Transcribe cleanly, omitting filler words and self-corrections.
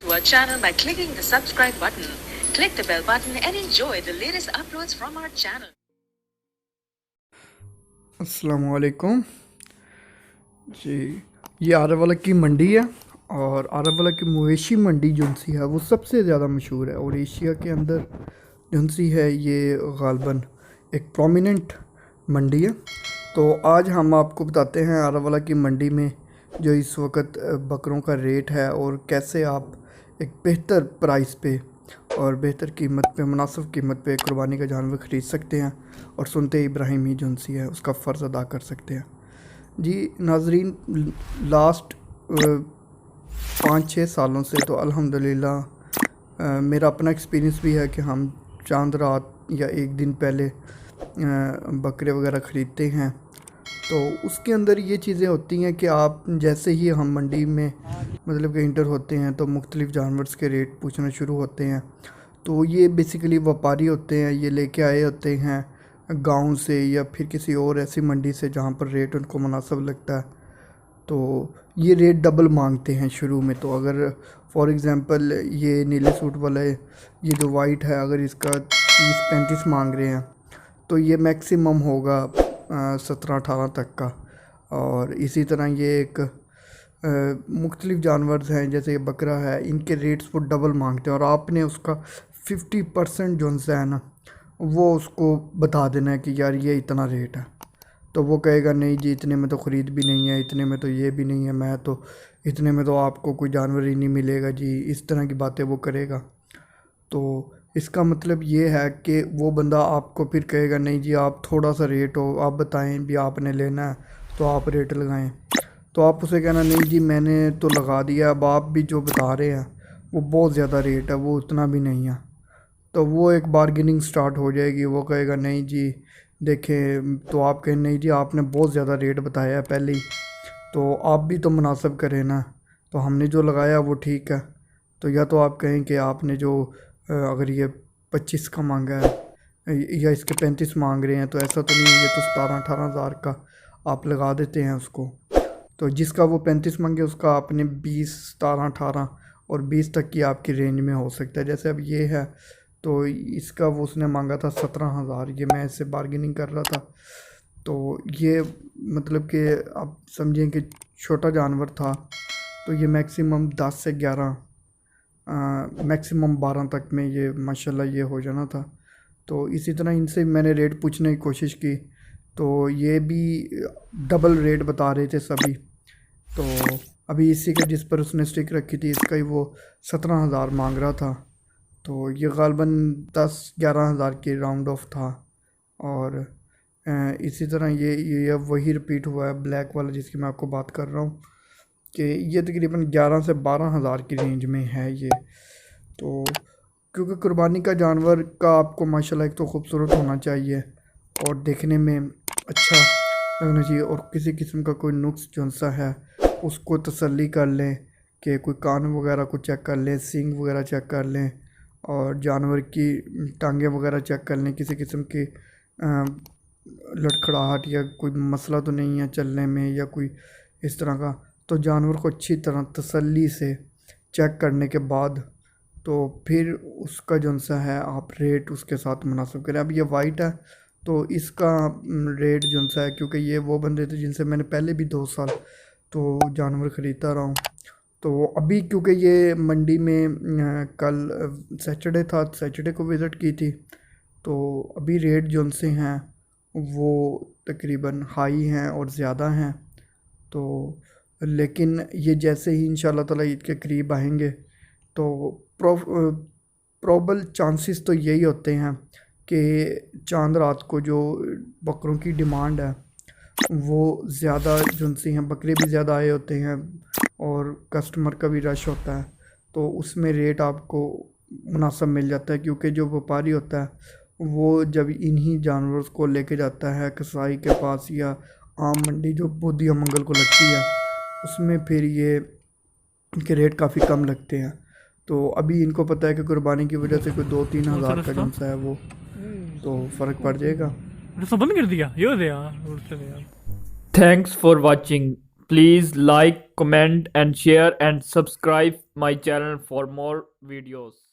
to our channel by clicking the subscribe button. Click the bell button and enjoy the latest uploads from our channel. अस्सलामु अलैकुम जी। ये आरावाला की मंडी है और आरावाला की मवेशी मंडी जो सी है वो सबसे ज़्यादा मशहूर है और एशिया के अंदर जो सी है ये गालबन एक प्रोमिनेंट मंडी है। तो आज हम आपको बताते हैं आरावाला की मंडी में जो इस वक्त बकरों का रेट है और कैसे आप एक बेहतर प्राइस पे और बेहतर कीमत पे मुनासिब कीमत पे कुर्बानी का जानवर ख़रीद सकते हैं और सुनते इब्राहिम ही जो सी है उसका फ़र्ज़ अदा कर सकते हैं। जी नाजरीन, लास्ट 5-6 सालों से तो अल्हम्दुलिल्लाह मेरा अपना एक्सपीरियंस भी है कि हम चांद रात या एक दिन पहले बकरे वगैरह ख़रीदते हैं। तो उसके अंदर ये चीज़ें होती हैं कि आप जैसे ही हम मंडी में मतलब कि इंटर होते हैं तो मुख्तलिफ़ जानवर के रेट पूछना शुरू होते हैं। तो ये बेसिकली व्यापारी होते हैं, ये लेके आए होते हैं गांव से या फिर किसी और ऐसी मंडी से जहां पर रेट उनको मुनासिब लगता है। तो ये रेट डबल मांगते हैं शुरू में। तो अगर फॉर एग्ज़ाम्पल ये नीले सूट वाला है, ये जो वाइट है, अगर इसका 30-35 मांग रहे हैं तो ये मैक्सिमम होगा 17-18 तक का। और इसी तरह ये एक मुख्तलिफ़ जानवर हैं जैसे बकरा है, इनके रेट्स वो डबल मांगते हैं और आपने उसका 50% जो है ना वो उसको बता देना है कि यार ये इतना रेट है। तो वो कहेगा नहीं जी इतने में तो ख़रीद भी नहीं है, इतने में तो ये भी नहीं है, मैं तो इतने में तो आपको कोई जानवर ही नहीं मिलेगा जी, इस तरह की बातें वो करेगा। तो इसका मतलब ये है कि वो बंदा आपको फिर कहेगा नहीं जी आप थोड़ा सा रेट हो, आप बताएं भी आपने लेना है तो आप रेट लगाएं। तो आप उसे कहना नहीं जी मैंने तो लगा दिया, अब आप भी जो बता रहे हैं वो बहुत ज़्यादा रेट है, वो उतना भी नहीं है। तो वो एक बार्गेनिंग स्टार्ट हो जाएगी। वो कहेगा नहीं जी देखें, तो आप कहें नहीं जी आपने बहुत ज़्यादा रेट बताया है पहले ही, तो आप भी तो मुनासिब करें ना, तो हमने जो लगाया वो ठीक है। तो या तो आप कहें कि आपने जो अगर ये 25 का मांगा है या इसके 35 मांग रहे हैं तो ऐसा तो नहीं है, ये तो 17-18 हज़ार का आप लगा देते हैं उसको। तो जिसका वो 35 मांगे उसका आपने 20, 17, 18 और 20 तक की आपकी रेंज में हो सकता है। जैसे अब ये है तो इसका वो उसने मांगा था 17,000, ये मैं इससे बार्गेनिंग कर रहा था। तो ये मतलब कि आप समझें कि छोटा जानवर था तो ये मैक्सिमम 10 से 11 मैक्सिमम 12 तक में ये माशाल्लाह ये हो जाना था। तो इसी तरह इनसे मैंने रेट पूछने की कोशिश की तो ये भी डबल रेट बता रहे थे सभी। तो अभी इसी का जिस पर उसने स्टिक रखी थी इसका ही वो 17,000 मांग रहा था। तो ये गालबन 10-11 हज़ार की राउंड ऑफ था। और इसी तरह ये वही रिपीट हुआ है ब्लैक वाला जिसकी मैं आपको बात कर रहा हूँ कि ये तकरीबन 11 से 12 हज़ार की रेंज में है ये। तो क्योंकि कुर्बानी का जानवर का आपको माशाल्लाह एक तो ख़ूबसूरत होना चाहिए और देखने में अच्छा लगना चाहिए और किसी किस्म का कोई नुक्स जो सा है उसको तसल्ली कर लें कि कोई कान वगैरह को चेक कर लें, सींग वगैरह चेक कर लें और जानवर की टांगें वगैरह चेक कर लें, किसी किस्म की लड़खड़ाहट या कोई मसला तो नहीं है चलने में या कोई इस तरह का। तो जानवर को अच्छी तरह तसल्ली से चेक करने के बाद तो फिर उसका जो सा है आप रेट उसके साथ मुनासिब करें। अब ये वाइट है तो इसका रेट जो सा है, क्योंकि ये वो बंदे थे जिनसे मैंने पहले भी 2 साल तो जानवर ख़रीदता रहा हूँ। तो अभी क्योंकि ये मंडी में कल सैटरडे था, सैटरडे को विज़िट की थी, तो अभी रेट जो से हैं वो तकरीबन हाई हैं और ज़्यादा हैं। तो लेकिन ये जैसे ही इंशाल्लाह ताला ईद के करीब आएंगे तो प्रॉबल चांसेस तो यही होते हैं कि चांद रात को जो बकरों की डिमांड है वो ज़्यादा जो सी हैं, बकरे भी ज़्यादा आए होते हैं और कस्टमर का भी रश होता है, तो उसमें रेट आपको मुनासिब मिल जाता है। क्योंकि जो व्यापारी होता है वो जब इन्हीं जानवरों को लेके जाता है कसाई के पास या आम मंडी जो बोदिया मंगल को लगती है उसमें फिर ये इनके रेट काफ़ी कम लगते हैं। तो अभी इनको पता है कि कुर्बानी की वजह से कोई 2-3 हज़ार का जो सा है वो तो फ़र्क पड़ जाएगा। बंद कर दिया ये हो गया। Thanks for watching. Please like, comment and share and subscribe my channel for more videos.